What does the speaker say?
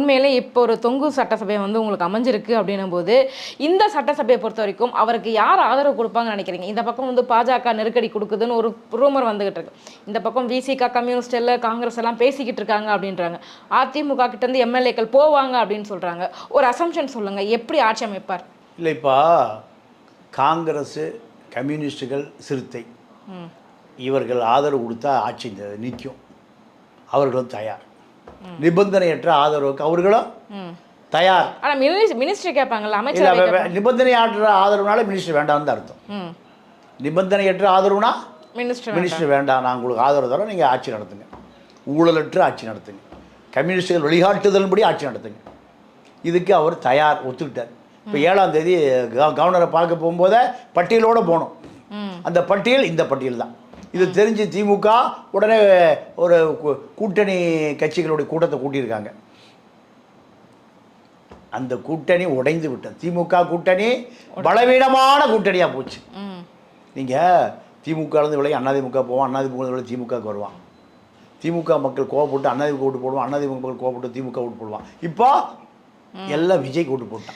உண்மையிலே இப்போ ஒரு தொங்கு சட்டசபை வந்து உங்களுக்கு அமைஞ்சிருக்கு அப்படின்னும் போது இந்த சட்டசபையை பொறுத்த வரைக்கும் அவருக்கு யார் ஆதரவு கொடுப்பாங்கன்னு நினைக்கிறீங்க? இந்த பக்கம் வந்து பாஜக நெருக்கடி கொடுக்குதுன்னு ஒரு ரூமர் வந்துகிட்டு இருக்கு. இந்த பக்கம் விசிக, கம்யூனிஸ்ட் எல்லாம் காங்கிரஸ் எல்லாம் பேசிக்கிட்டு இருக்காங்க அப்படின்றாங்க. அதிமுக கிட்ட இருந்து எம்எல்ஏக்கள் போவாங்க அப்படின்னு சொல்றாங்க. ஒரு அசம்ஷன் சொல்லுங்க, எப்படி ஆட்சி அமைப்பார்? இல்லை, இப்போ காங்கிரஸ், கம்யூனிஸ்டுகள், சிறுத்தை இவர்கள் ஆதரவு கொடுத்தா ஆட்சி நிற்கும். அவர்களும் தயார். நிபந்தனையற்ற ஆதரவுக்கு அவர்களும் தயார். ஆனால் மினிஸ்டர் கேட்பாங்கல்ல, அமைச்சர். நிபந்தனையற்ற ஆதரவுனால மினிஸ்டர் வேண்டாம்னு தான் அர்த்தம். நிபந்தனையற்ற ஆதரவுனா மினிஸ்டர் வேண்டாம், நான் உங்களுக்கு ஆதரவு தரோம், நீங்கள் ஆட்சி நடத்துங்க, ஊழலற்று ஆட்சி நடத்துங்க, கம்யூனிஸ்டுகள் வழிகாட்டுதல்படி ஆட்சி நடத்துங்க. இதுக்கு அவர் தயார், ஒத்துக்கிட்டார். இப்போ 7ஆம் தேதி கவர்னரை பார்க்க போகும்போதே பட்டியலோடு போகணும். அந்த பட்டியல் இந்த பட்டியல் தான். இது தெரிஞ்சு திமுக உடனே ஒரு கூட்டணி கட்சிகளுடைய கூட்டத்தை கூட்டியிருக்காங்க. அந்த கூட்டணி உடைந்து விட்டது. திமுக கூட்டணி பலவீனமான கூட்டணியாக போச்சு. நீங்கள் திமுகலேருந்து விலை அதிமுக போவான், அதிமுக விலை திமுகவுக்கு வருவான். திமுக மக்கள் கோவப்பட்டு அதிமுக ஓட்டு போடுவான், அதிமுக மக்கள் கோவப்பட்டு திமுக ஓட்டு போடுவான். இப்போ எல்லாம் விஜய் ஓட்டு போட்டான்.